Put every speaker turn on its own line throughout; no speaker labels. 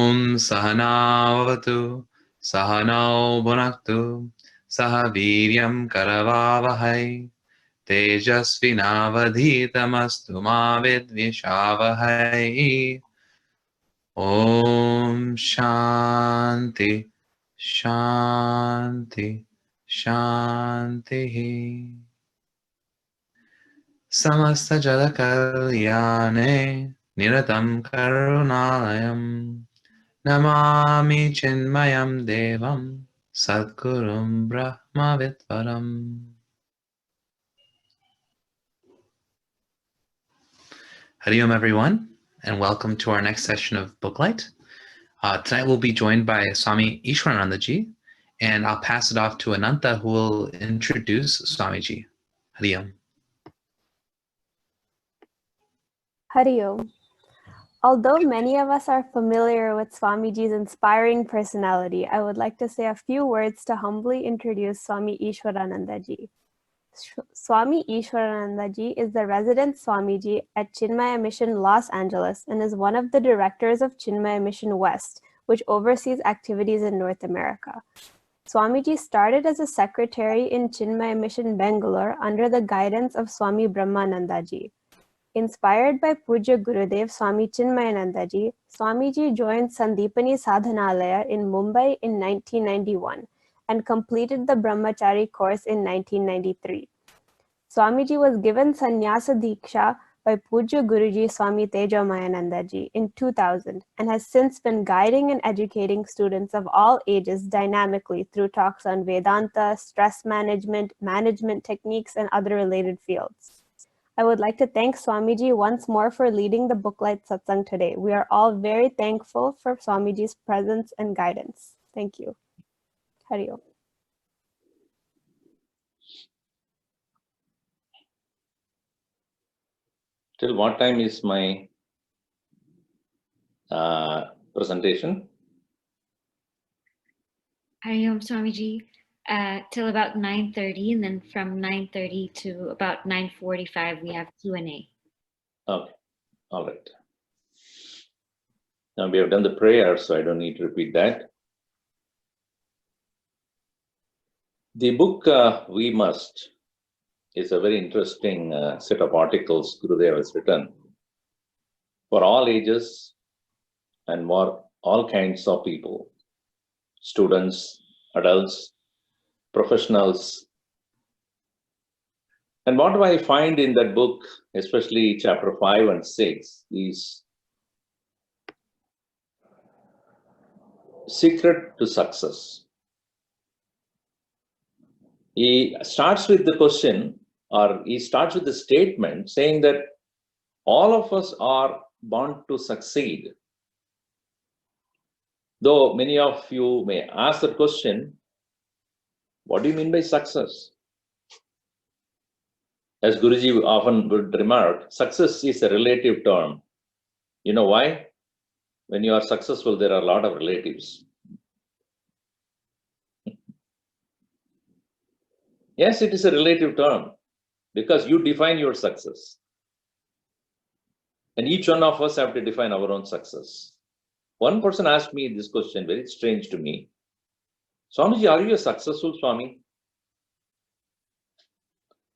Om Sahanavavatu Sahanau Bhunaktu Saha Viryam Karavavahai Tejasvinavadhitamastu ma vidvishavahai. Om Shanti Shanti Shanti. Samasta Jala Kalyane Niratam Karunalayam Namami Chinmayam Devam Sadgurum Brahma Vidvaram. Hari Om everyone, and welcome to our next session of Booklight. Tonight we'll be joined by Swami Ishwarananda ji, and I'll pass it off to Ananta, who will introduce Swamiji. Hari Om.
Hari Om. Although many of us are familiar with Swamiji's inspiring personality, I would like to say a few words to humbly introduce Swami Ishwarananda ji. Swami Ishwarananda ji is the resident Swamiji at Chinmaya Mission Los Angeles and is one of the directors of Chinmaya Mission West, which oversees activities in North America. Swamiji started as a secretary in Chinmaya Mission Bangalore under the guidance of Swami Brahmananda ji. Inspired by Pujya Gurudev Swami Chinmayananda ji, Swamiji joined Sandipani Sadhanalaya in Mumbai in 1991 and completed the Brahmachari course in 1993. Swamiji was given Sannyasa Diksha by Pujya Guruji Swami Tejamayananda ji in 2000 and has since been guiding and educating students of all ages dynamically through talks on Vedanta, stress management, management techniques, and other related fields. I would like to thank Swamiji once more for leading the Booklight Satsang today. We are all very thankful for Swamiji's presence and guidance. Thank you. Hari Om.
Till what time is my presentation?
Hari Om Swamiji. Till about 9:30, and then from 9:30 to about 9:45, we have Q&A.
Okay, all right. Now we have done the prayer, so I don't need to repeat that. The book We Must is a very interesting set of articles Gurudev has written for all ages and for all kinds of people, students, adults, professionals. And what do I find in that book, especially chapter 5 and 6, is secret to success. He starts with the question, or he starts with the statement saying that all of us are born to succeed. Though many of you may ask the question, what do you mean by success? As Guruji often would remark, success is a relative term. You know why? When you are successful, there are a lot of relatives. Yes, it is a relative term because you define your success. And each one of us have to define our own success. One person asked me this question, very strange to me. Swamiji, are you a successful Swami?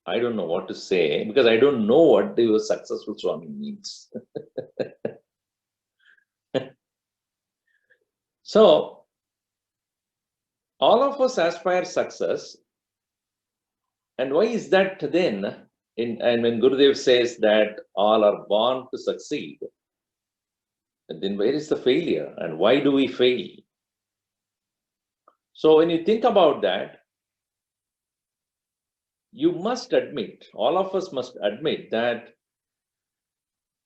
I don't know what to say because I don't know what the successful Swami means. So, all of us aspire success. And why is that then? And when Gurudev says that all are born to succeed, then where is the failure and why do we fail? So when you think about that, you must admit, all of us must admit that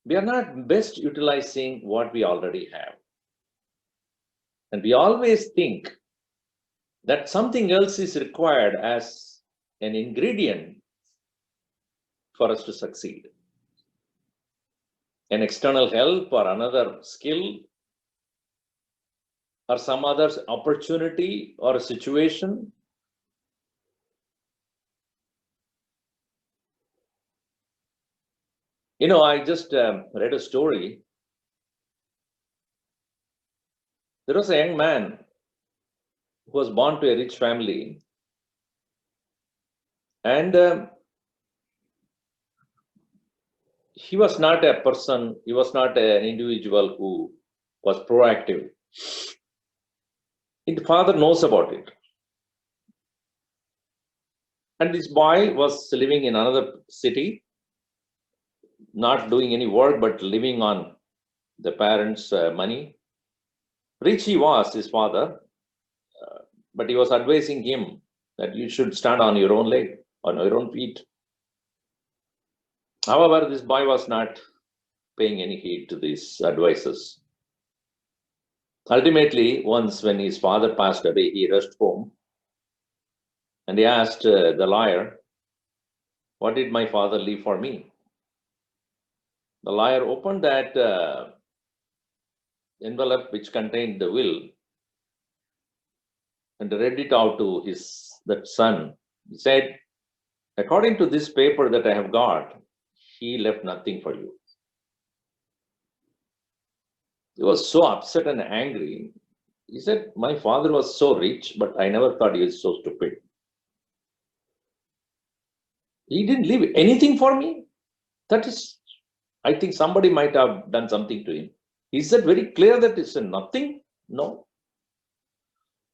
we are not best utilizing what we already have. And we always think that something else is required as an ingredient for us to succeed. An external help or another skill or some other opportunity or a situation. You know, I just read a story There was a young man who was born to a rich family, and he was not a person, he was not an individual who was proactive. The father knows about it. And this boy was living in another city, not doing any work, but living on the parents' money. Rich he was, his father, but he was advising him that you should stand on your own leg, on your own feet. However, this boy was not paying any heed to these advices. Ultimately, once when his father passed away, he rushed home and he asked the lawyer, "What did my father leave for me?" The lawyer opened that envelope which contained the will and read it out to that son. He said, "According to this paper that I have got, he left nothing for you." He was so upset and angry. He said, "My father was so rich, but I never thought he was so stupid. He didn't leave anything for me. That is, I think somebody might have done something to him." He said very clear that it's nothing. No.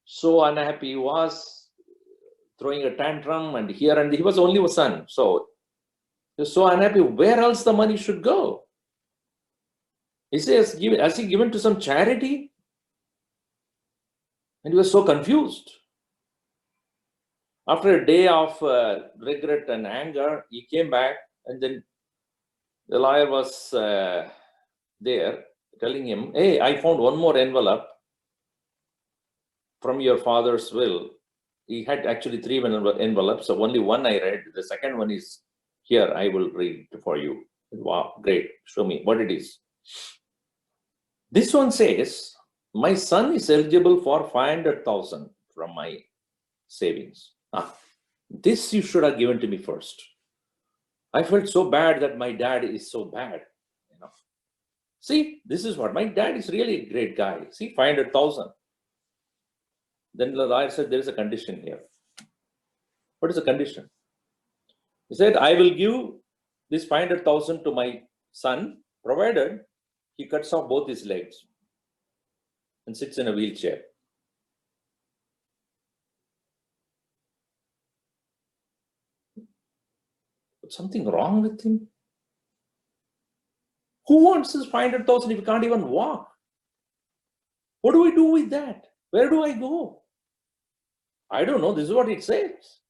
So unhappy he was, throwing a tantrum and here, and he was only a son. So he was so unhappy. Where else the money should go? He says, has he given to some charity? And he was so confused. After a day of regret and anger, he came back, and then the lawyer was there telling him, "Hey, I found one more envelope from your father's will." He had actually 3 envelopes, so only one I read. The second one is here. I will read it for you. Wow, great. Show me what it is. This one says, "My son is eligible for 500,000 from my savings." This you should have given to me first. I felt so bad that my dad is so bad. See, this is what my dad is really a great guy. See, 500,000. Then the lawyer said, "There is a condition here." What is the condition? He said, "I will give this 500,000 to my son, provided he cuts off both his legs and sits in a wheelchair." But something wrong with him? Who wants this 500,000 if you can't even walk? What do we do with that? Where do I go? I don't know. This is what it says.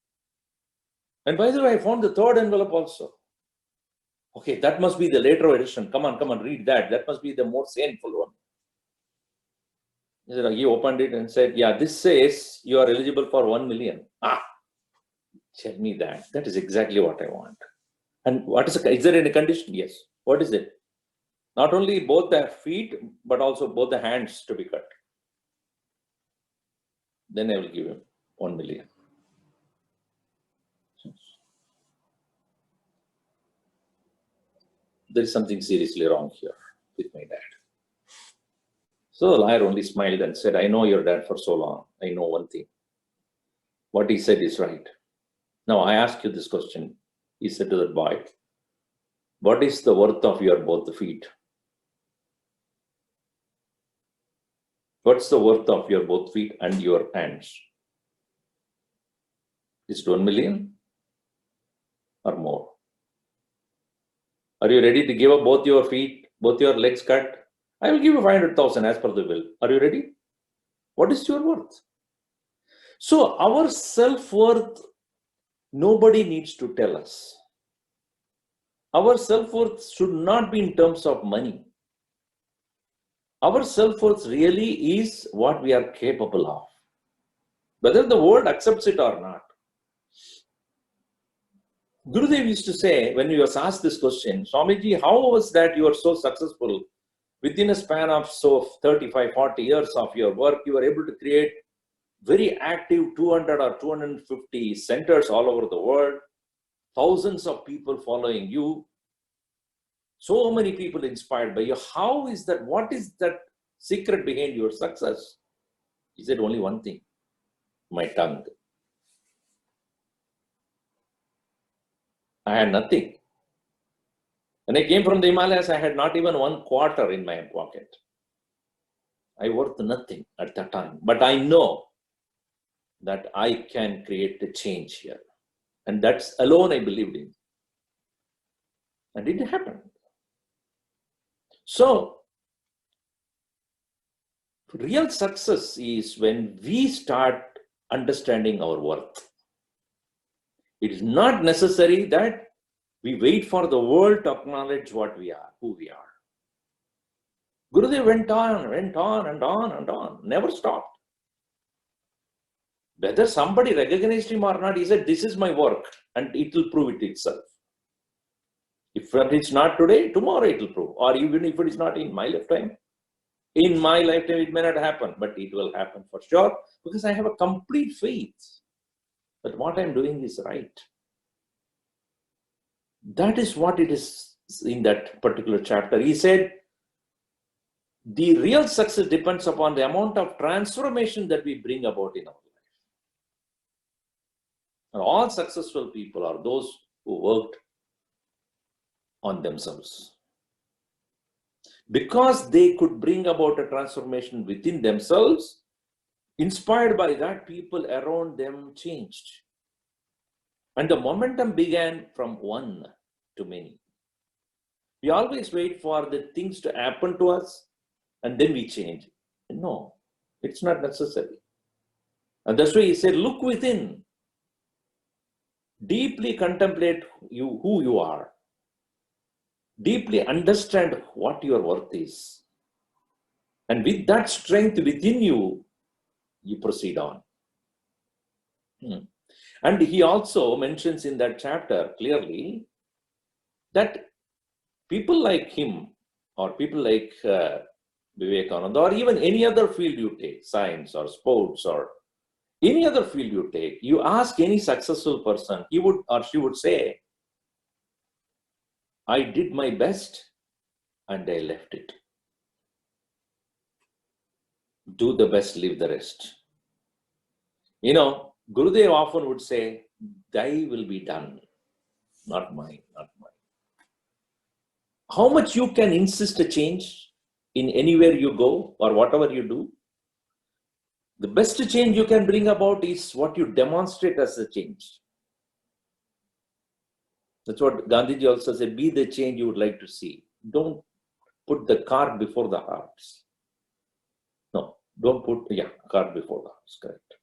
And by the way, I found the third envelope also. Okay, that must be the later edition. Come on, read that. That must be the more painful one. He opened it and said, "Yeah, this says you are eligible for 1 million. Tell me that. That is exactly what I want." And what is there any condition? Yes. What is it? Not only both the feet, but also both the hands to be cut. Then I will give him 1 million. There is something seriously wrong here with my dad. So the lawyer only smiled and said, "I know your dad for so long. I know one thing. What he said is right. Now I ask you this question." He said to the boy, "What is the worth of your both the feet? What's the worth of your both feet and your hands? Is it 1 million or more? Are you ready to give up both your feet, both your legs cut? I will give you 500,000 as per the will. Are you ready? What is your worth?" So our self-worth, nobody needs to tell us. Our self-worth should not be in terms of money. Our self-worth really is what we are capable of, whether the world accepts it or not. Gurudev used to say, when he was asked this question, "Swamiji, how was that you are so successful? Within a span of 35, 40 years of your work, you were able to create very active 200 or 250 centers all over the world, thousands of people following you, so many people inspired by you. How is that? What is that secret behind your success? He said, only one thing, my tongue. I had nothing. When I came from the Himalayas, I had not even 1 quarter in my pocket. I worth nothing at that time. But I know that I can create a change here. And that's alone I believed in. And it happened. So, real success is when we start understanding our worth. It is not necessary that we wait for the world to acknowledge what we are, who we are. Gurudev went on and on, never stopped. Whether somebody recognized him or not, he said, this is my work, and it will prove it itself. If it's not today, tomorrow it will prove. Or even if it is not in my lifetime, it may not happen, but it will happen for sure, because I have a complete faith that what I'm doing is right. That is what it is in that particular chapter. He said, the real success depends upon the amount of transformation that we bring about in our life. And all successful people are those who worked on themselves. Because they could bring about a transformation within themselves, inspired by that, people around them changed. And the momentum began from one to many. We always wait for the things to happen to us and then we change. No, it's not necessary. And that's why he said, look within. Deeply contemplate who you are. Deeply understand what your worth is. And with that strength within you, you proceed on. And he also mentions in that chapter clearly that people like him, or people like Vivekananda, or even any other field you take, science or sports or any other field you take, you ask any successful person, he would or she would say, I did my best and I left it. Do the best, leave the rest. You know, Gurudev often would say, thy will be done, not mine, not mine. How much you can insist a change in anywhere you go or whatever you do, the best change you can bring about is what you demonstrate as a change. That's what Gandhiji also said, be the change you would like to see. Don't put the cart before the horse. No, don't put, cart before the horse, correct.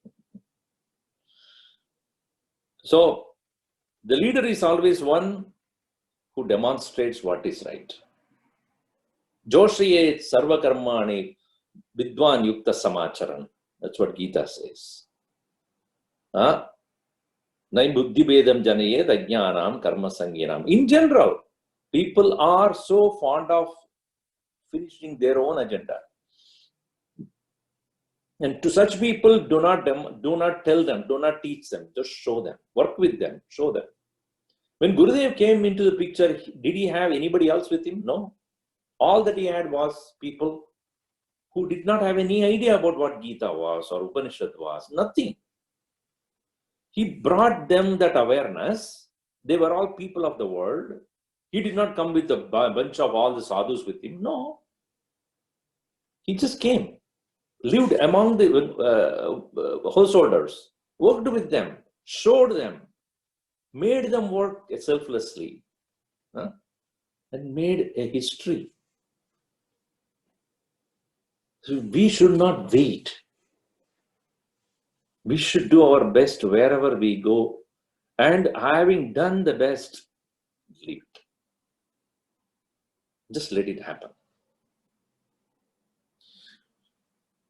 So, the leader is always one who demonstrates what is right. Joshiye sarva karmani vidwan yukta samacharan. That's what Gita says. Nai buddhi bedam janaye dajnanam karma sanginam. In general, people are so fond of finishing their own agenda. And to such people, do not tell them, do not teach them, just show them, work with them, show them. When Gurudev came into the picture, did he have anybody else with him? No. All that he had was people who did not have any idea about what Gita was or Upanishad was, nothing. He brought them that awareness. They were all people of the world. He did not come with a bunch of all the sadhus with him. No. He just came, lived among the householders, worked with them, showed them, made them work selflessly, and made a history. So we should not wait. We should do our best wherever we go, and having done the best, leave it. Just let it happen.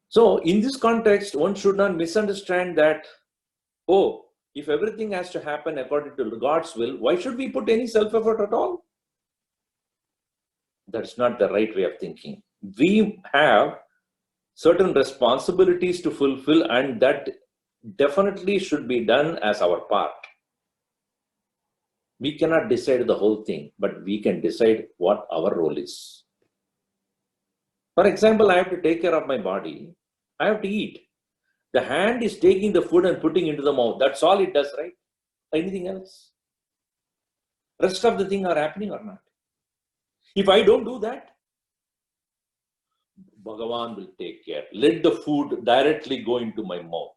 So in this context, one should not misunderstand that, oh, if everything has to happen according to God's will, why should we put any self-effort at all? That's not the right way of thinking. We have certain responsibilities to fulfill, and that definitely should be done as our part. We cannot decide the whole thing, but we can decide what our role is. For example, I have to take care of my body. I have to eat. The hand is taking the food and putting into the mouth. That's all it does, right? Anything else? Rest of the thing are happening or not? If I don't do that, Bhagavan will take care. Let the food directly go into my mouth.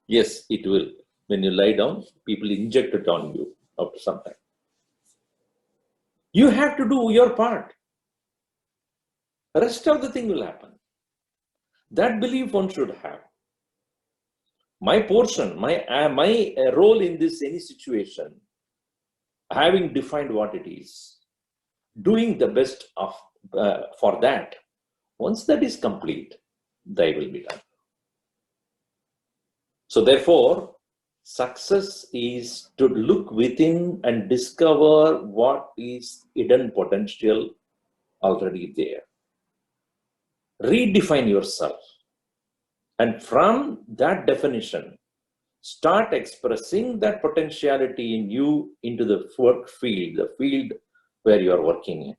Yes, it will. When you lie down, people inject it on you after some time. You have to do your part. The rest of the thing will happen. That belief one should have. My portion, my role in this any situation, having defined what it is, doing the best of for that. Once that is complete, thy will be done. So therefore, success is to look within and discover what is hidden potential already there. Redefine yourself. And from that definition, start expressing that potentiality in you into the work field, the field where you are working in,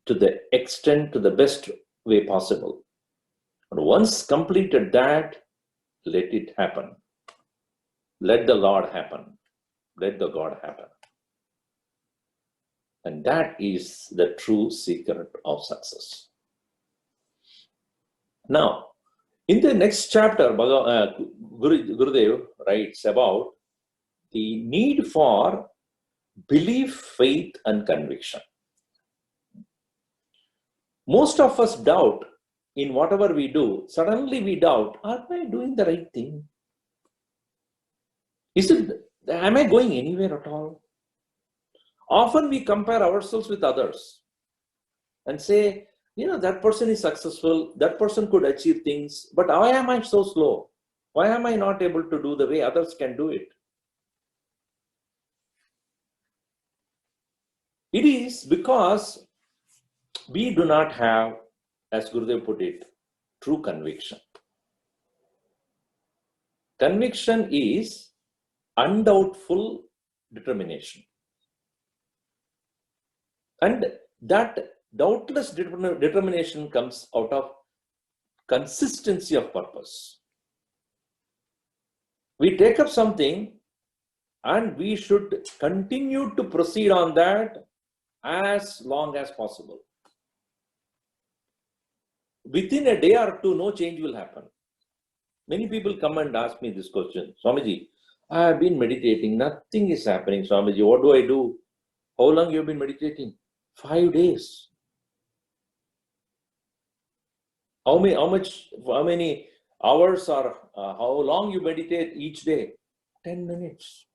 to the extent, to the best way possible. And once completed that, let it happen. Let the Lord happen. Let the God happen. And that is the true secret of success. Now, in the next chapter, Gurudev writes about the need for belief, faith, and conviction. Most of us doubt in whatever we do. Suddenly we doubt, am I doing the right thing? Am I going anywhere at all? Often we compare ourselves with others and say, that person is successful, that person could achieve things, but why am I so slow? Why am I not able to do the way others can do it? It is because we do not have, as Gurudev put it, true conviction. Conviction is undoubtful determination. And that doubtless determination comes out of consistency of purpose. We take up something and we should continue to proceed on that as long as possible. Within a day or two, no change will happen. Many people come and ask me this question, Swamiji, I have been meditating, nothing is happening, Swamiji, what do I do? How long you have been meditating? 5 days. How many hours or how long you meditate each day? 10 minutes.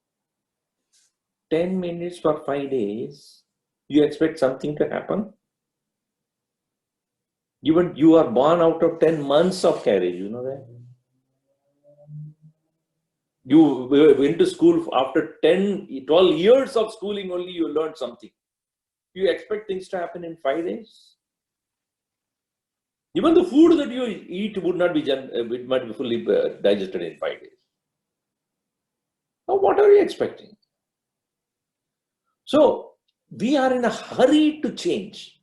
10 minutes for 5 days. You expect something to happen? Even you are born out of 10 months of carriage, you know that? You went to school after 12 years of schooling only you learned something. You expect things to happen in 5 days? Even the food that you eat would not be fully digested in 5 days. Now, what are you expecting? So, we are in a hurry to change.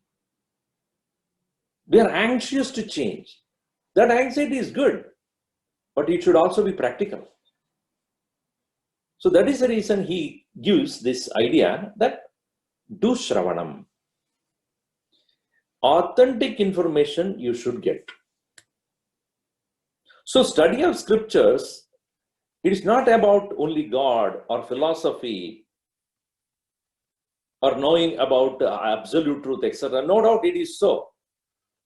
We are anxious to change. That anxiety is good, but it should also be practical. So, that is the reason he gives this idea that do Shravanam. Authentic information you should get. So study of scriptures, it is not about only God or philosophy or knowing about absolute truth, etc. No doubt it is so.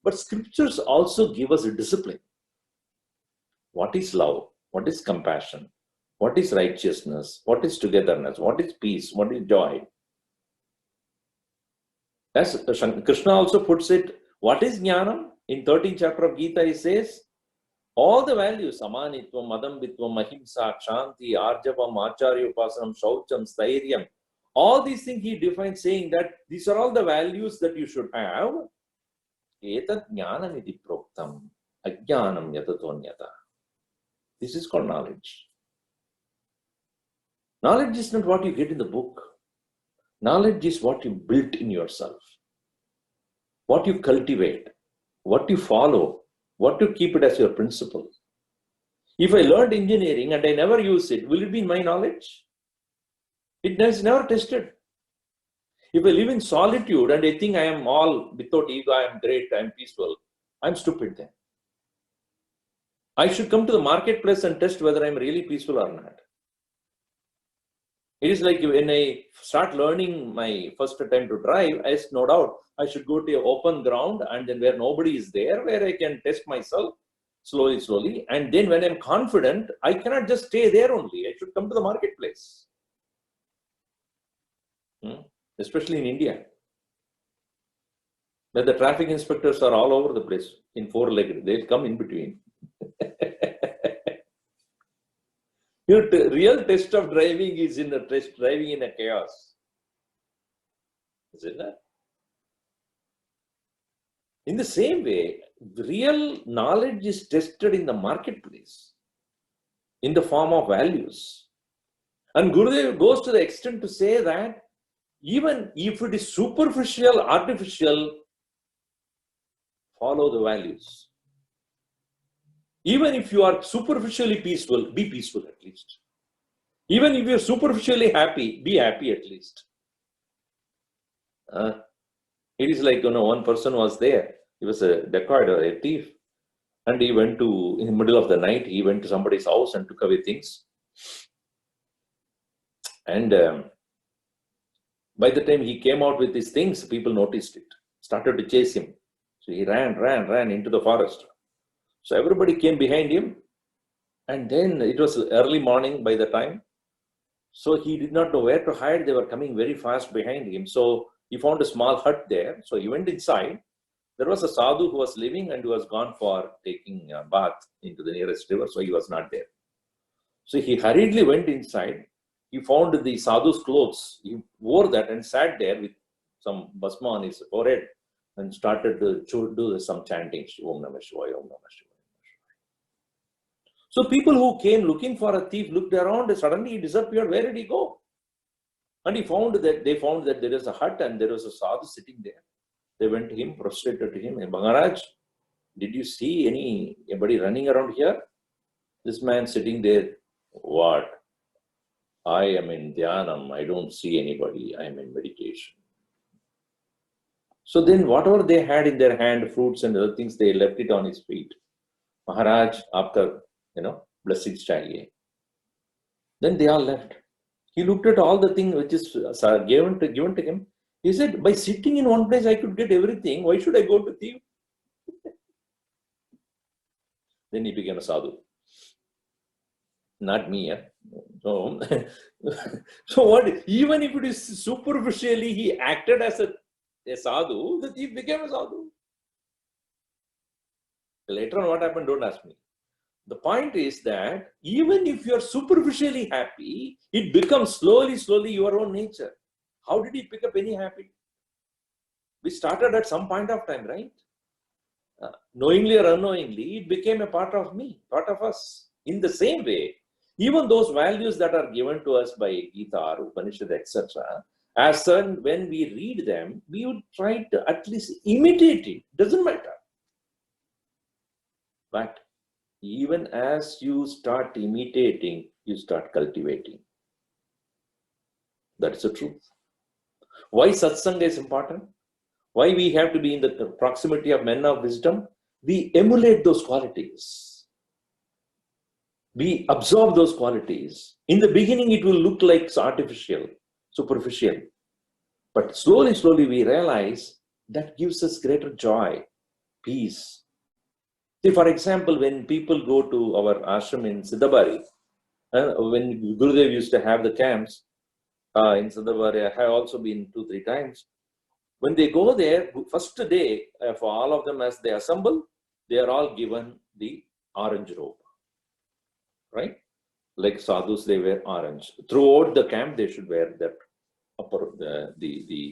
But scriptures also give us a discipline. What is love? What is compassion? What is righteousness? What is togetherness? What is peace? What is joy? As Krishna also puts it, what is Jnanam? In 13th chapter of Gita, he says, all the values, Amanitvam, Madambitvam, Ahimsa, Shanti, Arjavam, Acharya Upasanam, Shaucham, Stairyam, all these things he defines saying that these are all the values that you should have. Etat Jnanam iti proktam, Ajnanam yatatonyata. This is called knowledge. Knowledge is not what you get in the book. Knowledge is what you built in yourself, what you cultivate, what you follow, what you keep it as your principle. If I learned engineering and I never use it, will it be my knowledge? It is never tested. If I live in solitude and I think I am all without ego, I am great, I am peaceful, I am stupid then. I should come to the marketplace and test whether I am really peaceful or not. It is like when I start learning my first time to drive, no doubt I should go to an open ground and then where nobody is there, where I can test myself slowly. And then when I'm confident, I cannot just stay there only. I should come to the marketplace. Especially in India, where the traffic inspectors are all over the place in four-legged. They'll come in between. Your real test of driving is in a test driving in a chaos. Is it that? In the same way, real knowledge is tested in the marketplace in the form of values. And Gurudev goes to the extent to say that even if it is superficial, artificial, follow the values. Even if you are superficially peaceful, be peaceful at least. Even if you are superficially happy, be happy at least. It is like, one person was there. He was a dacoit or a thief. And he went to, in the middle of the night, he went to somebody's house and took away things. And by the time he came out with these things, people noticed it, started to chase him. So he ran into the forest. So everybody came behind him. And then it was early morning by the time. So he did not know where to hide. They were coming very fast behind him. So he found a small hut there. So he went inside. There was a sadhu who was living and who was gone for taking a bath into the nearest river. So he was not there. So he hurriedly went inside. He found the sadhu's clothes. He wore that and sat there with some bhasma on his forehead and started to do some chanting. Om Namah Shivaya, Om Namah Shivaya. So people who came looking for a thief looked around and suddenly he disappeared. Where did he go? And they found that there is a hut and there was a sadhu sitting there. They went to him, prostrated to him. Maharaj, did you see anybody running around here? This man sitting there, what? I am in dhyanam. I don't see anybody. I am in meditation. So then whatever they had in their hand, fruits and other things, they left it on his feet. Maharaj, after, blessings chahiye. Then they all left. He looked at all the things which is given to him. He said, by sitting in one place, I could get everything. Why should I go to thief? Then he became a sadhu. Not me. So what? Even if it is superficially, he acted as a sadhu, the thief became a sadhu. Later on, what happened? Don't ask me. The point is that even if you are superficially happy, it becomes slowly your own nature. How did he pick up any habit? We started at some point of time, right? Knowingly or unknowingly, it became a part of me, part of us. In the same way, even those values that are given to us by Gita or Upanishad, etc., when we read them, we would try to at least imitate it. Doesn't matter. But even as you start imitating, you start cultivating. That's the truth. Why satsang is important? Why we have to be in the proximity of men of wisdom? We emulate those qualities. We absorb those qualities. In the beginning, it will look like artificial, superficial. But slowly we realize that gives us greater joy, peace. See, for example, when people go to our ashram in Siddhabari, when Gurudev used to have the camps in Siddhabari, I have also been 2-3 times. When they go there, first day, for all of them as they assemble, they are all given the orange robe. Right? Like sadhus, they wear orange. Throughout the camp, they should wear that upper,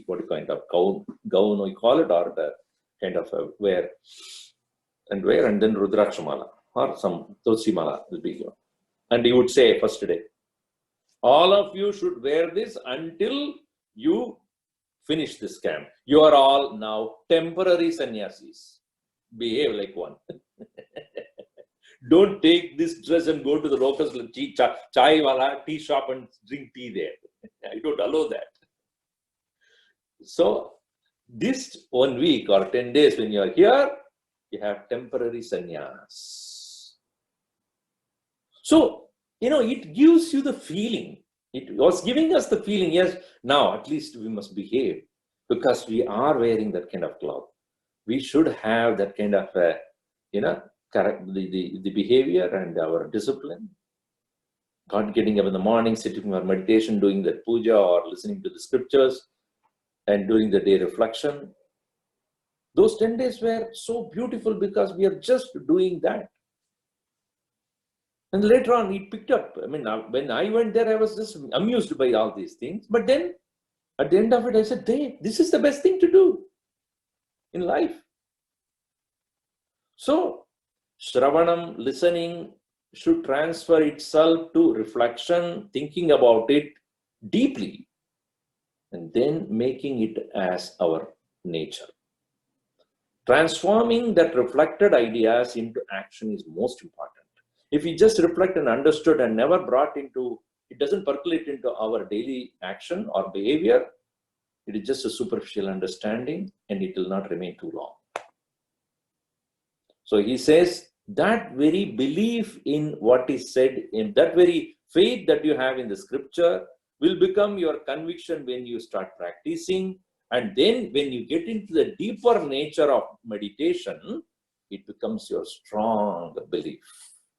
what kind of gown we call it, or the kind of wear, and then Rudrakshamala or some Tulsimala will be given. And he would say first day, all of you should wear this until you finish this camp. You are all now temporary sannyasis. Behave like one. Don't take this dress and go to the local chai wala tea shop and drink tea there. I don't allow that. So this 1 week or 10 days when you are here, you have temporary sannyas. So, it gives you the feeling. It was giving us the feeling, yes, now at least we must behave because we are wearing that kind of cloth. We should have that kind of, the behavior and our discipline. God getting up in the morning, sitting for meditation, doing that puja or listening to the scriptures and doing the day reflection. Those 10 days were so beautiful because we are just doing that. And later on, it picked up. I mean, when I went there, I was just amused by all these things. But then, at the end of it, I said, hey, this is the best thing to do in life. So, Shravanam, listening, should transfer itself to reflection, thinking about it deeply, and then making it as our nature. Transforming that reflected ideas into action is most important. If we just reflect and understood and never brought into, it doesn't percolate into our daily action or behavior, it is just a superficial understanding and it will not remain too long. So he says that very belief in what is said, in that very faith that you have in the scripture will become your conviction when you start practicing. And then when you get into the deeper nature of meditation, it becomes your strong belief.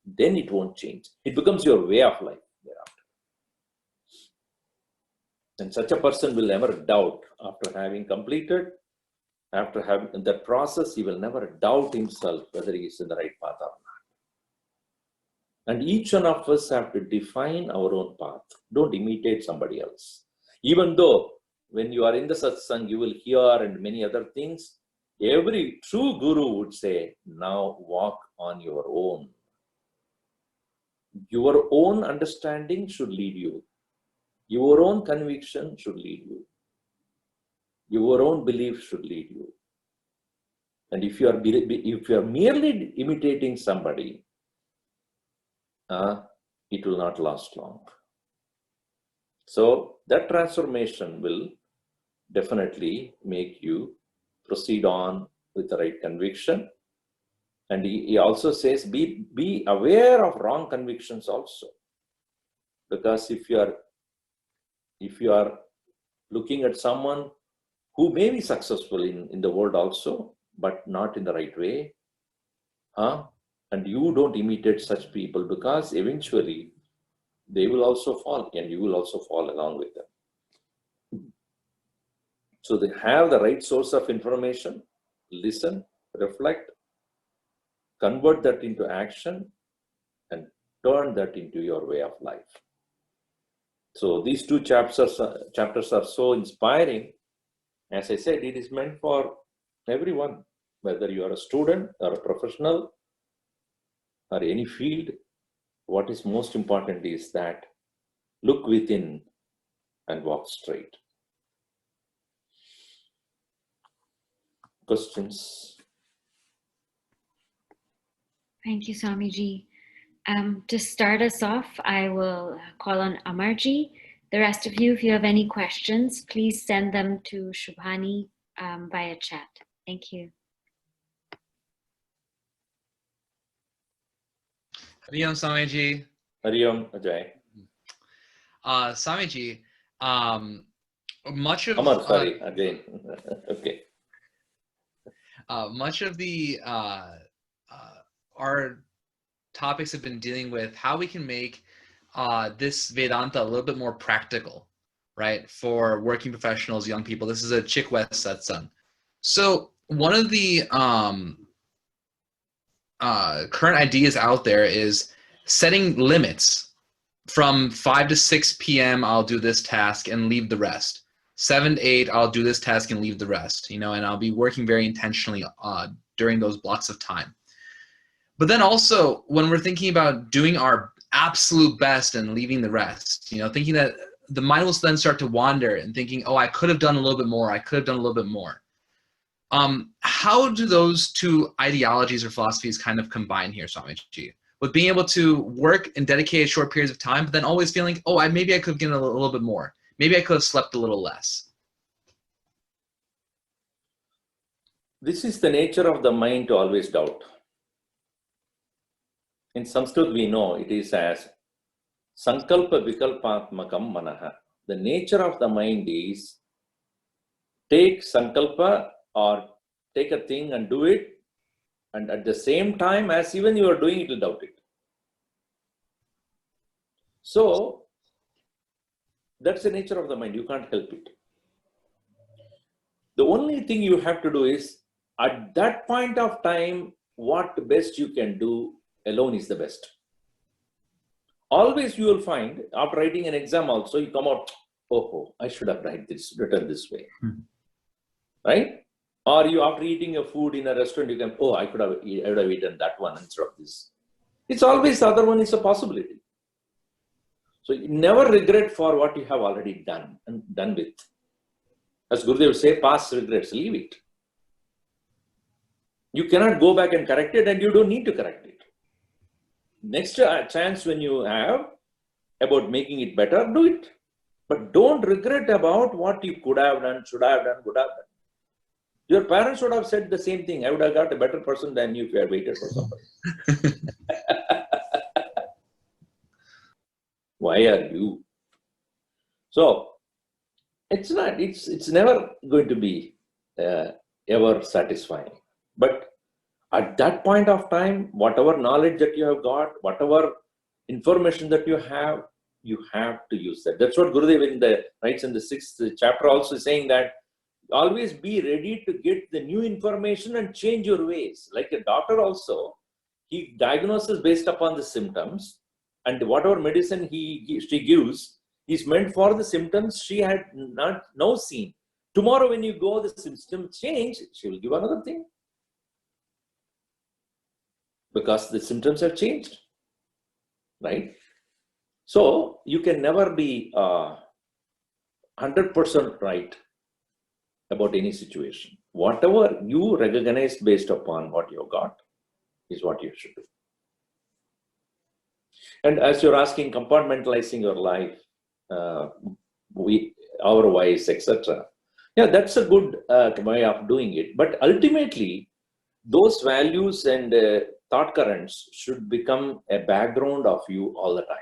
Then it won't change. It becomes your way of life thereafter. And such a person will never doubt after having completed, after having that process, he will never doubt himself whether he is in the right path or not. And each one of us have to define our own path. Don't imitate somebody else. Even though when you are in the satsang, you will hear and many other things, every true guru would say, now walk on your own. Your own understanding should lead you. Your own conviction should lead you. Your own belief should lead you. And if you are merely imitating somebody, it will not last long. So that transformation will definitely make you proceed on with the right conviction. And he also says, be aware of wrong convictions also. Because if you are looking at someone who may be successful in the world also, but not in the right way, and you don't imitate such people, because eventually they will also fall and you will also fall along with them. So they have the right source of information, listen, reflect, convert that into action and turn that into your way of life. So these two chapters are so inspiring. As I said, it is meant for everyone, whether you are a student or a professional or any field. What is most important is that look within and walk straight. Questions?
Thank you, Swamiji. To start us off, I will call on Amarji. The rest of you, if you have any questions, please send them to Shubhani via chat. Thank you.
Hari Om, Swamiji.
Hari Om, Ajay.
Swamiji, much of
Amar, sorry, again. Okay.
Much of the our topics have been dealing with how we can make this Vedanta a little bit more practical, right? For working professionals, young people. This is a CHYKWest Satsang. So one of the current ideas out there is setting limits. From 5 to 6 p.m. I'll do this task and leave the rest. 7 to 8, I'll do this task and leave the rest, and I'll be working very intentionally during those blocks of time. But then also, when we're thinking about doing our absolute best and leaving the rest, thinking that the mind will then start to wander and thinking, oh, I could have done a little bit more. I could have done a little bit more. How do those two ideologies or philosophies kind of combine here, Swamiji? With being able to work and dedicate short periods of time, but then always feeling, oh, maybe I could have given a little bit more. Maybe I could have slept a little less.
This is the nature of the mind to always doubt. In Sanskrit, we know it is as Sankalpa Vikalpatmakam Manaha. The nature of the mind is take Sankalpa or take a thing and do it, and at the same time, as even you are doing it, will doubt it. So, that's the nature of the mind. You can't help it. The only thing you have to do is, at that point of time, what best you can do alone is the best. Always you will find, after writing an exam also, you come out, oh, I should have written this way. Right? Or you, after eating a food in a restaurant, you can, oh, I would have eaten that one instead of this. It's always the other one is a possibility. So you never regret for what you have already done and done with. As Gurudev would say, past regrets, leave it. You cannot go back and correct it, and you don't need to correct it. Next chance when you have about making it better, do it. But don't regret about what you could have done, should have done, would have done. Your parents would have said the same thing. I would have got a better person than you if you had waited for somebody. Why are you? So, it's never going to be ever satisfying. But at that point of time, whatever knowledge that you have got, whatever information that you have to use that. That's what Gurudev writes in the 6th chapter also, saying that always be ready to get the new information and change your ways. Like a doctor also, he diagnoses based upon the symptoms, and whatever medicine she gives is meant for the symptoms she had not now seen. Tomorrow when you go, the symptoms change, she will give another thing. Because the symptoms have changed, right? So you can never be 100% right about any situation. Whatever you recognize based upon what you got is what you should do. And as you're asking, compartmentalizing your life, our whys, etc. Yeah, that's a good way of doing it. But ultimately, those values and thought currents should become a background of you all the time.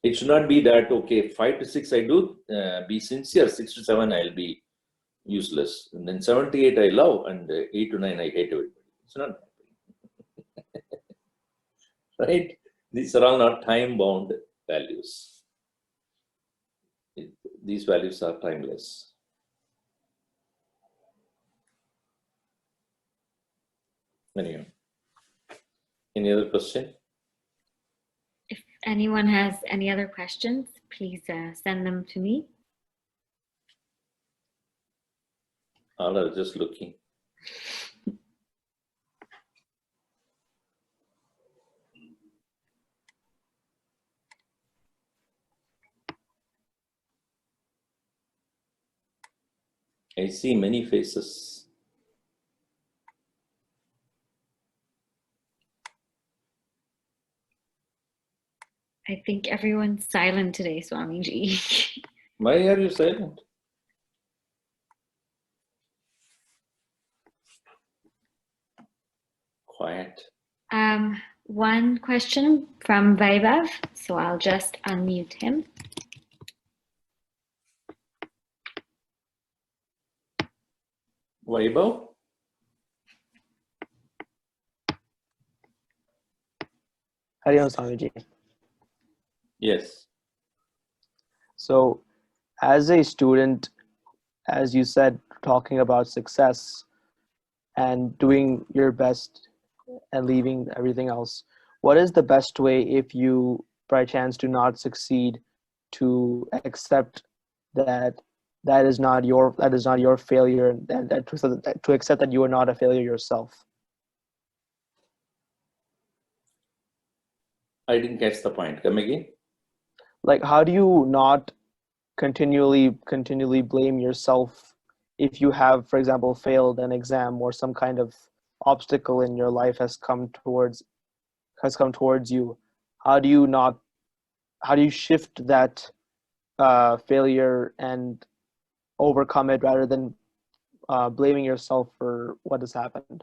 It should not be that, okay, 5 to 6 I do, be sincere, 6 to 7 I'll be useless, and then 7 to 8 I love, and 8 to 9 I hate everybody. It's not right? These are all not time-bound values. These values are timeless. Anyway, any other question?
If anyone has any other questions, please send them to me.
All are just looking. I see many faces.
I think everyone's silent today, Swamiji.
Why are you silent? Quiet.
One question from Vaibhav, so I'll just unmute him.
Vaibhav?
Hari Om Swamiji.
Yes.
So, as a student, as you said, talking about success and doing your best and leaving everything else, what is the best way if you, by chance, do not succeed, to accept that is not your failure, and to accept that you are not a failure yourself?
I didn't catch the point. Come again.
like, how do you not continually blame yourself if you have, for example, failed an exam or some kind of obstacle in your life has come towards you? How do you shift that failure and overcome it rather than blaming yourself for what has happened?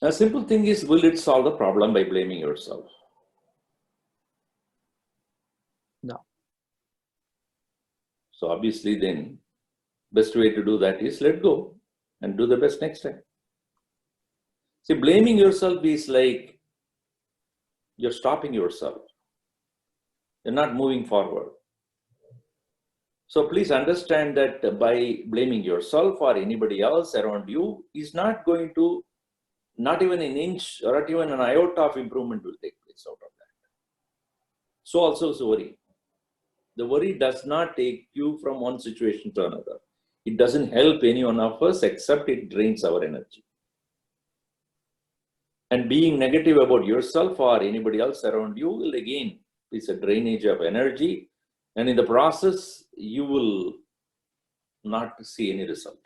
A simple thing is, will it solve the problem by blaming yourself?
No.
So obviously then, best way to do that is let go and do the best next time. See, blaming yourself is like you're stopping yourself. You're not moving forward. So please understand that by blaming yourself or anybody else around you is not going to, not even an inch or not even an iota of improvement will take place out of that. So also is worry. The worry does not take you from one situation to another. It doesn't help any one of us except it drains our energy. And being negative about yourself or anybody else around you will again, it's a drainage of energy. And in the process, you will not see any result.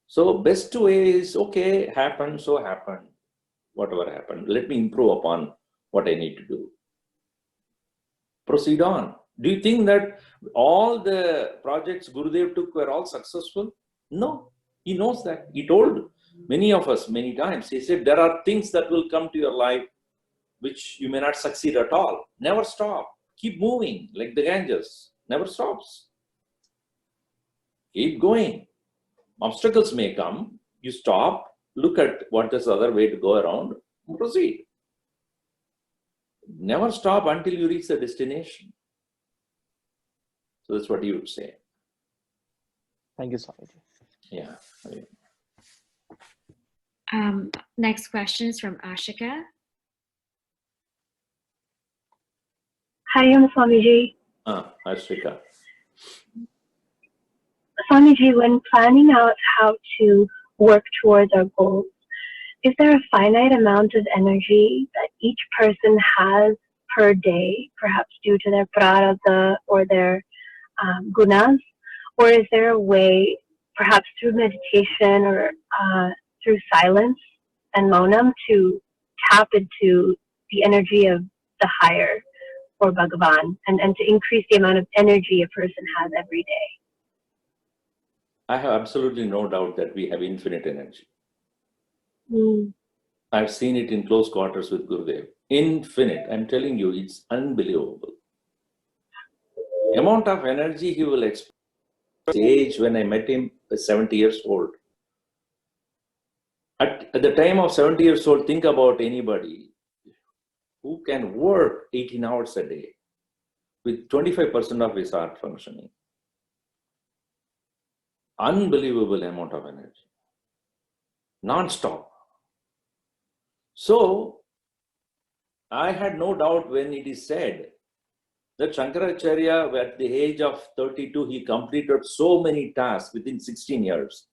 So best way is, okay, happened, so happened. Whatever happened, let me improve upon what I need to do. Proceed on. Do you think that all the projects Gurudev took were all successful? No, he knows that. He told many of us many times. He said, there are things that will come to your life which you may not succeed at all. Never stop. Keep moving like the Ganges. Never stops. Keep going. Obstacles may come. You stop. Look at what is the other way to go around. And proceed. Never stop until you reach the destination. So that's what he would say.
Thank you, Swamiji.
Yeah.
Next question is from Ashika.
Hi, I'm Swamiji.
Ashika.
Swamiji, when planning out how to work towards our goals, is there a finite amount of energy that each person has per day, perhaps due to their prarabdha or their gunas? Or is there a way, perhaps through meditation or through silence and monam, to tap into the energy of the higher or Bhagavan and to increase the amount of energy a person has every day?
I have absolutely no doubt that we have infinite energy.
Mm.
I've seen it in close quarters with Gurudev. Infinite. I'm telling you, it's unbelievable. The amount of energy he will express. The age when I met him was 70 years old. At the time of 70 years old, think about anybody who can work 18 hours a day with 25% of his heart functioning. Unbelievable amount of energy. Non-stop. So, I had no doubt when it is said that Shankaracharya, at the age of 32, he completed so many tasks within 16 years.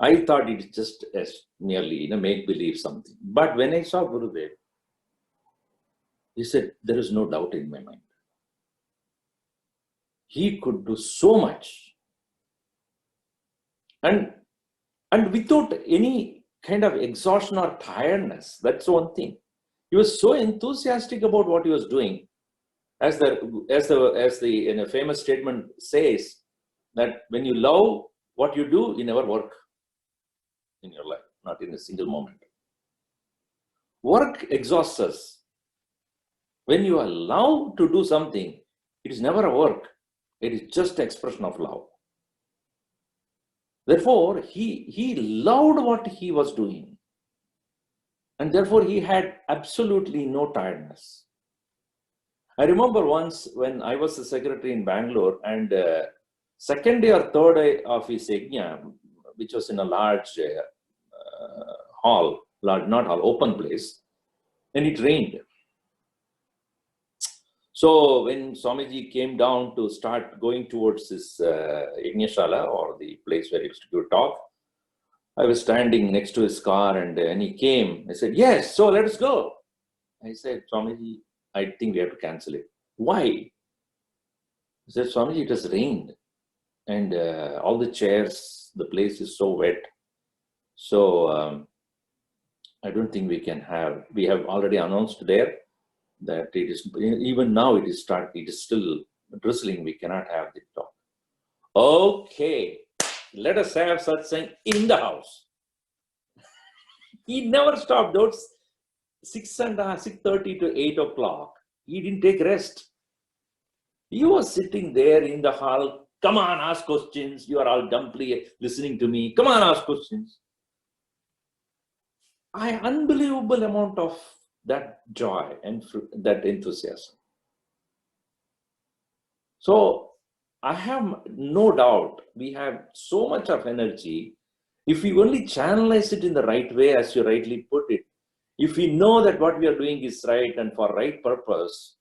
I thought it is just as merely make-believe something. But when I saw Gurudev, he said, there is no doubt in my mind. He could do so much. And without any kind of exhaustion or tiredness. That's one thing. He was so enthusiastic about what he was doing. As the in a famous statement says, that when you love what you do, you never work in your life, not in a single moment. Work exhausts us. When you are allowed to do something, it is never a work. It is just expression of love. Therefore, he loved what he was doing. And therefore, he had absolutely no tiredness. I remember once when I was the secretary in Bangalore, and second day or third day of his yajna, which was in a large hall, not hall, open place, and it rained. So when Swamiji came down to start going towards this Yajnashala, or the place where he used to give talk, I was standing next to his car, and he came. I said, yes, so let us go. I said, Swamiji, I think we have to cancel it. Why? He said, Swamiji, it has rained and all the chairs, the place is so wet. So I don't think we can have, we have already announced there that it is, even now it is still drizzling, we cannot have the talk. Okay, let us have satsang in the house. He never stopped those 6:30 to 8 o'clock. He didn't take rest. He was sitting there in the hall. Come on, ask questions. You are all dumbly listening to me. Come on, ask questions. Unbelievable amount of that joy and that enthusiasm. So I have no doubt we have so much of energy. If we only channelize it in the right way, as you rightly put it, if we know that what we are doing is right and for right purpose,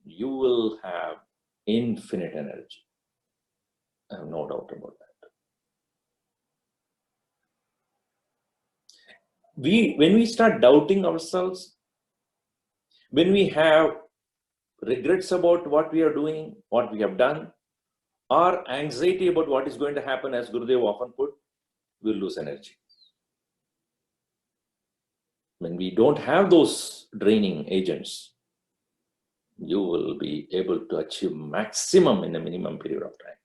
you will have infinite energy. I have no doubt about that. When we start doubting ourselves, when we have regrets about what we are doing, what we have done, or anxiety about what is going to happen, as Gurudev often put, we'll lose energy. When we don't have those draining agents, you will be able to achieve maximum in a minimum period of time.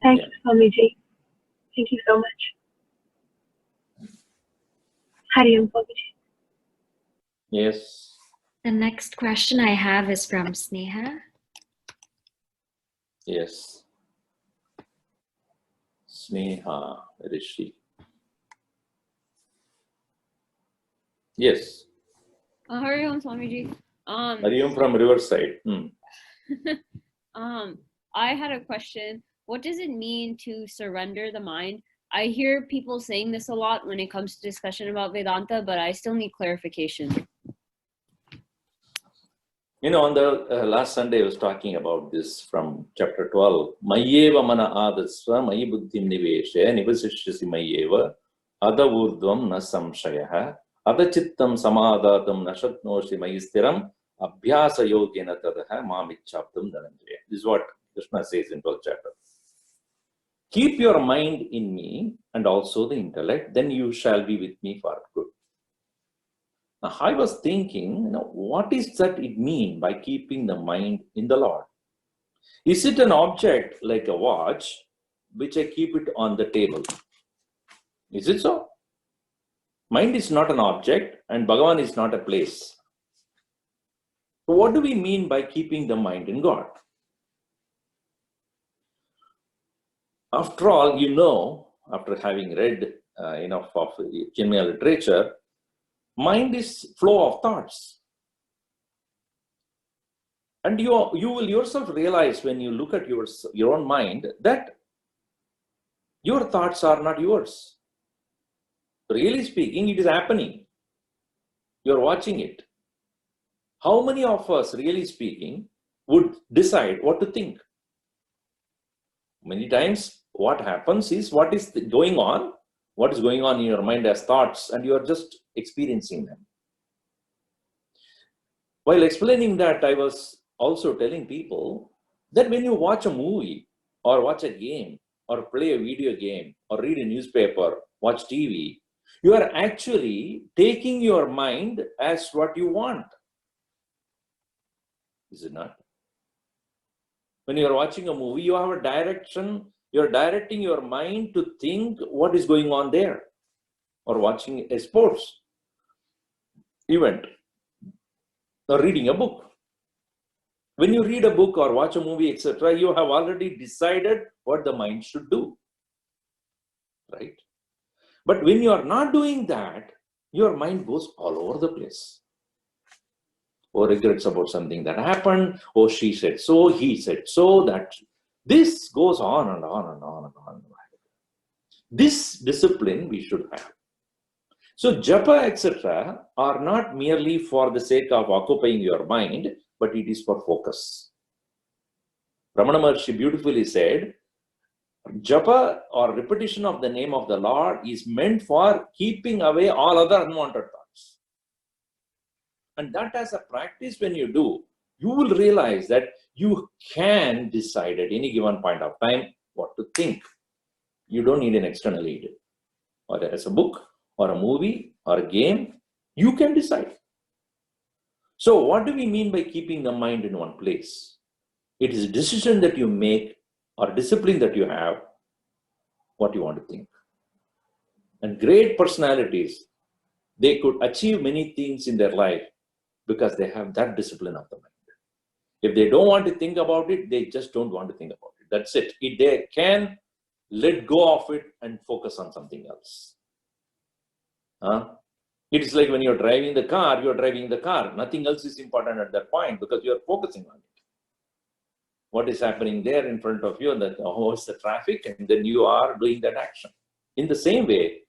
Thank you, Swamiji. Thank you so much. Hari Om, Swamiji.
Yes.
The next question I have is from Sneha.
Yes. Sneha, where is she? Yes.
Hari Om, Swamiji.
Hari Om from Riverside.
I had a question. What does it mean to surrender the mind? I hear people saying this a lot when it comes to discussion about Vedanta, but I still need clarification.
You know, on the last Sunday, I was talking about this from chapter 12. Mayyeva mana adasva mayi buddhim niveshe nivasishyasi mayyeva ada urdhvam na samshayaha ada chittam samadhatam na shatnoshi mayi stiram abhyasa yogena tadaha mamichaptam dhananjaya. This is what Krishna says in 12th chapter. Keep your mind in me and also the intellect, then you shall be with me for good. Now, I was thinking, what is that it mean by keeping the mind in the Lord? Is it an object like a watch, which I keep it on the table? Is it so? Mind is not an object and Bhagavan is not a place. So what do we mean by keeping the mind in God? After all, you know, after having read enough of Chinmaya literature, mind is flow of thoughts. And you will yourself realize when you look at your own mind that your thoughts are not yours. Really speaking, it is happening. You're watching it. How many of us, really speaking, would decide what to think? Many times, what happens is what is going on in your mind as thoughts, and you are just experiencing them. While explaining that, I was also telling people that when you watch a movie or watch a game or play a video game or read a newspaper, watch TV, you are actually taking your mind as what you want. Is it not? When you are watching a movie, you have a direction. You are directing your mind to think what is going on there. Or watching a sports event. Or reading a book. When you read a book or watch a movie, etc., you have already decided what the mind should do. Right? But when you are not doing that, your mind goes all over the place. Or regrets about something that happened, or she said so, he said so, that this goes on and on and on and on. This discipline we should have. So japa, etc. are not merely for the sake of occupying your mind, but it is for focus. Ramana Maharshi beautifully said, japa or repetition of the name of the Lord is meant for keeping away all other unwanted thoughts. And that as a practice, when you do, you will realize that you can decide at any given point of time what to think. You don't need an external aid. Or as a book, or a movie, or a game, you can decide. So what do we mean by keeping the mind in one place? It is a decision that you make or discipline that you have, what you want to think. And great personalities, they could achieve many things in their life because they have that discipline of the mind. If they don't want to think about it, they just don't want to think about it. That's it. If they can let go of it and focus on something else. It is like when you're driving the car, you're driving the car. Nothing else is important at that point because you're focusing on it. What is happening there in front of you, and how is the traffic, and then you are doing that action. In the same way,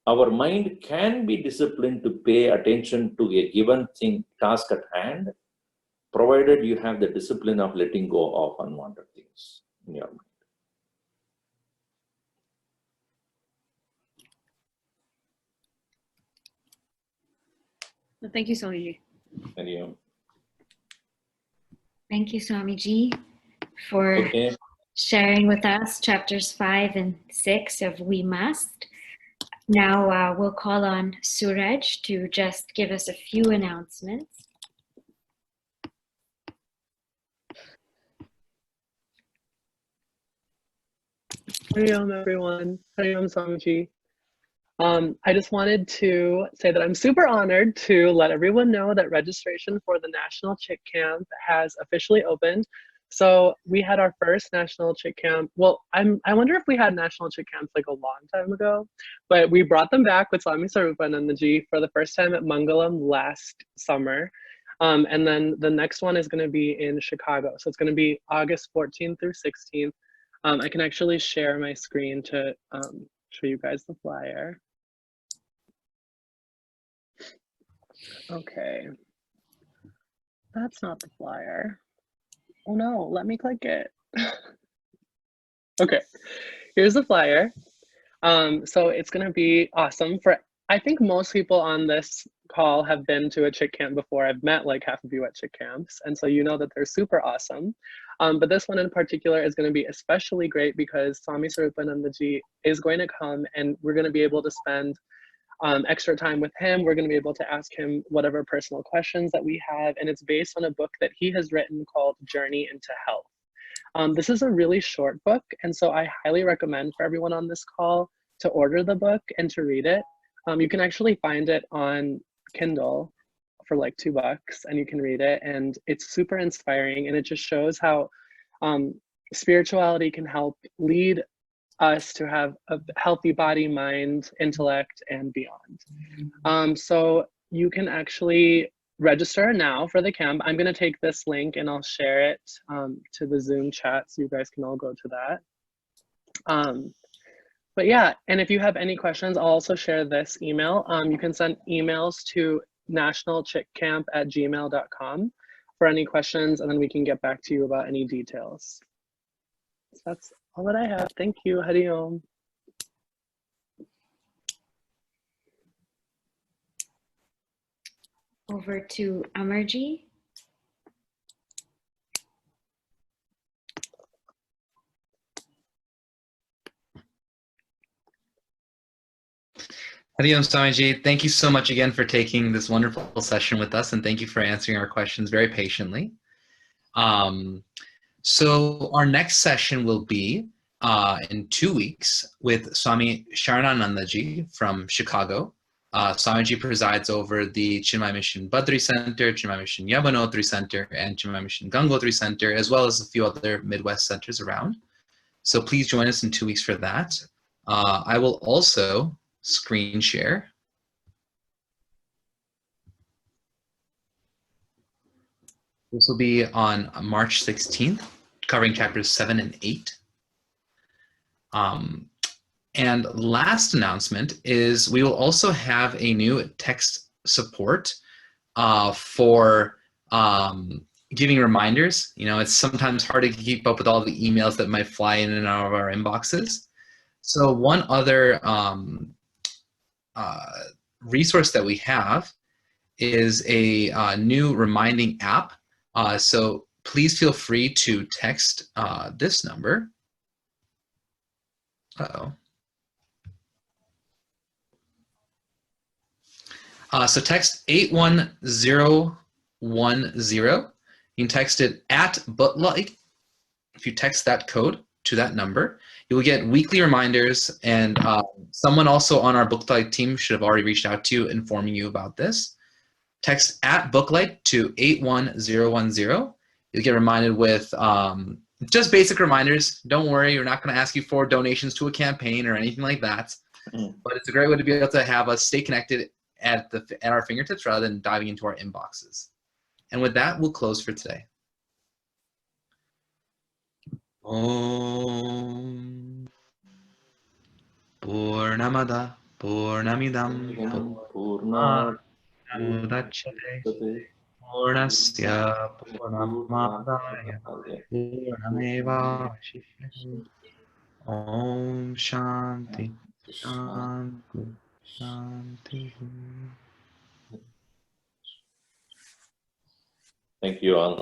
our mind can be disciplined to pay attention to a given thing, task at hand, provided you have the discipline of letting go of unwanted things in your mind.
Thank you, Swamiji.
And you.
Thank you, Swamiji, for sharing with us chapters 5 and 6 of We Must. Now we'll call on Suraj to just give us a few announcements.
Hari Om, everyone. Hari Om, Swamiji. I just wanted to say that I'm super honored to let everyone know that registration for the National Chick Camp has officially opened. So we had our first National Chick Camp. Well, I wonder if we had National Chick Camps like a long time ago, but we brought them back with Swami Ishwarananda for the first time at Mangalam last summer. And then the next one is going to be in Chicago. So it's going to be August 14th through 16th. I can actually share my screen to show you guys the flyer. Okay, that's not the flyer. Oh no, let me click it. Okay, here's the flyer. So it's gonna be awesome for, I think most people on this call have been to a chick camp before. I've met like half of you at chick camps, and so you know that they're super awesome. But this one in particular is going to be especially great because Swami Ishwarananda is going to come, and we're going to be able to spend extra time with him. We're going to be able to ask him whatever personal questions that we have, and it's based on a book that he has written called Journey into Health. This is a really short book, and so I highly recommend for everyone on this call to order the book and to read it. You can actually find it on Kindle for like $2, and you can read it, and it's super inspiring, and it just shows how spirituality can help lead us to have a healthy body, mind, intellect, and beyond. So you can actually register now for the camp. I'm going to take this link and I'll share it to the Zoom chat so you guys can all go to that. But yeah, and if you have any questions, I'll also share this email. You can send emails to nationalchickcamp@gmail.com for any questions, and then we can get back to you about any details. So that's all that I have. Thank you. Hari Om.
Over to Amarji.
Hari Om, Swamiji. Thank you so much again for taking this wonderful session with us, and thank you for answering our questions very patiently. So our next session will be in 2 weeks with Swami Ishwarananda from Chicago. Swamiji presides over the Chinmay Mission Badri Center, Chinmay Mission Yamunotri Center, and Chinmay Mission Gangotri Center, as well as a few other Midwest centers around. So please join us in 2 weeks for that. I will also screen share. This will be on March 16th, covering chapters 7 and 8. And last announcement is we will also have a new text support for giving reminders. You know, it's sometimes hard to keep up with all the emails that might fly in and out of our inboxes. So one other resource that we have is a new reminding app. So please feel free to text this number. Uh-oh. So text 81010. You can text it at Booklight. If you text that code to that number, you will get weekly reminders, and someone also on our Booklight team should have already reached out to you informing you about this. Text at Booklight to 81010. You'll get reminded with just basic reminders. Don't worry, we're not going to ask you for donations to a campaign or anything like that. But it's a great way to be able to have us stay connected at our fingertips rather than diving into our inboxes. And with that, we'll close for today. Om Purnamada Purnamidam
Purnat
Purnamudachyate Purnasya Purnamadaya Purnameva Vashishyate. Om Shanti Shanti Shanti.
Thank you all.